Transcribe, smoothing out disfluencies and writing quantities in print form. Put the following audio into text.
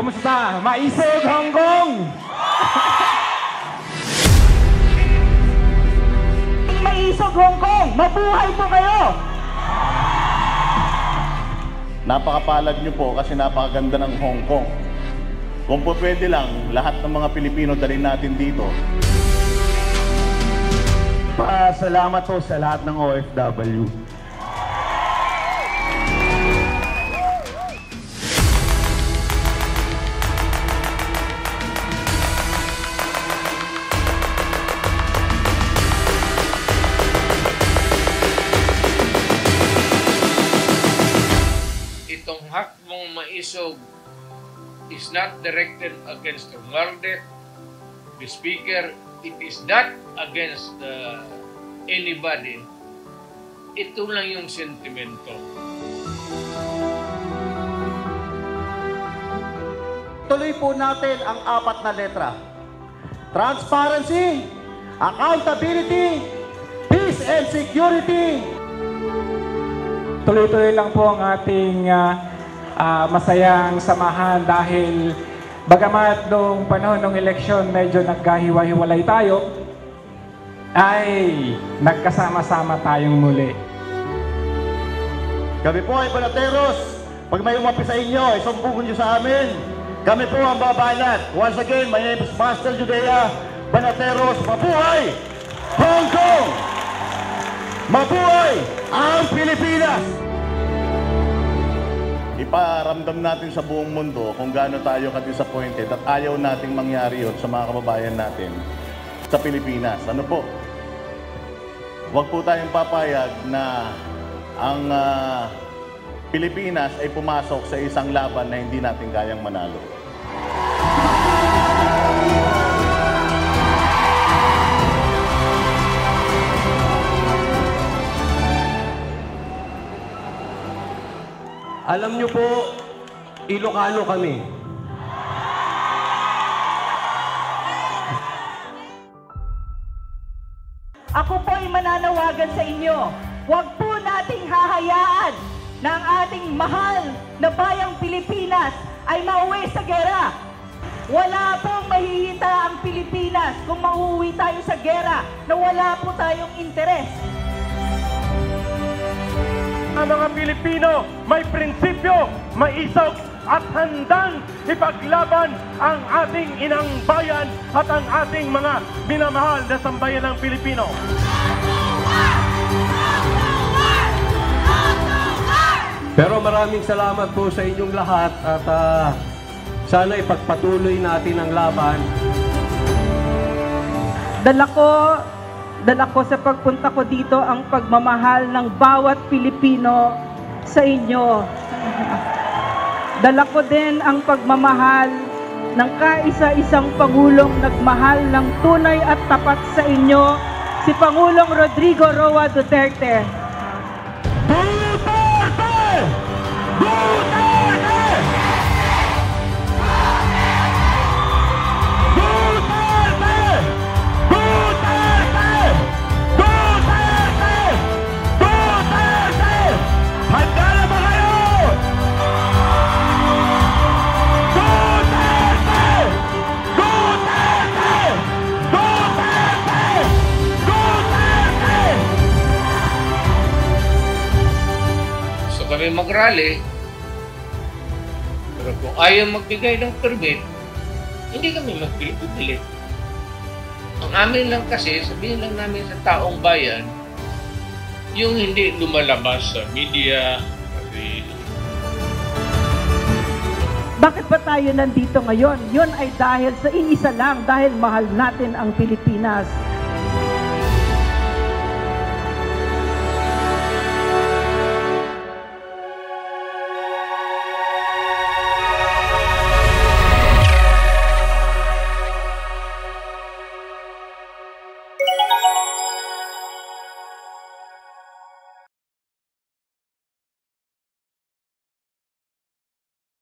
Kumusta? Maisog, Hong Kong! Maisog, Hong Kong! Mabuhay po kayo! Napakapalad niyo po kasi napakaganda ng Hong Kong. Kung po pwede lang, lahat ng mga Pilipino dalhin natin dito. Salamat po sa lahat ng OFW. Itong hakbang maisog is not directed against Romualdez, the Speaker. It is not against anybody. Ito lang yung sentimento. Tuloy po natin ang 4 na letra. Transparency, accountability, peace and security. Tuloy-tuloy lang po ang ating masayang samahan dahil bagamat noong panahon ng eleksyon medyo nagkahiwa-hiwalay tayo, ay nagkasama-sama tayong muli. Kami po ay Banateros. Pag may umapi sa inyo, isumbungan nyo sa amin. Kami po ang babanat. Once again, my name is Master Judea Banateros. Mabuhay Hong Kong! Mabuhay ang Pilipinas! Iparamdam natin sa buong mundo kung gaano tayo ka-disappointed at ayaw nating mangyari yun sa mga kababayan natin sa Pilipinas. Ano po? Huwag po tayong papayag na ang Pilipinas ay pumasok sa isang laban na hindi natin kayang manalo. Alam niyo po, Ilocano kami. Ako po ay mananawagan sa inyo. Huwag po nating hahayaan na ang ating mahal na bayang Pilipinas ay mauwi sa gera. Wala pong mahihita ang Pilipinas kung mauwi tayo sa gera na wala po tayong interes. Ang mga Pilipino may prinsipyo, may isog at handang ipaglaban ang ating inang bayan at ang ating mga minamahal na sambayan ng Pilipino. Pero maraming salamat po sa inyong lahat at sana ipagpatuloy natin ang laban. Dala ko sa pagpunta ko dito ang pagmamahal ng bawat Pilipino sa inyo. Dala ko din ang pagmamahal ng kaisa-isang Pangulong nagmahal ng tunay at tapat sa inyo, si Pangulong Rodrigo Roa Duterte. Duterte! Duterte! Duterte! Duterte! Duterte! Duterte! Handa na ba kayo? Duterte! Duterte! Duterte! Duterte! So kami mag-rally, pero kung ayaw magbigay ng permit, hindi kami magpilit-pilit. Ang amin lang kasi, sabihin lang namin sa taong bayan, yung hindi lumalabas sa media. Kasi Bakit ba tayo nandito ngayon? Yun ay dahil sa iisa lang, dahil mahal natin ang Pilipinas.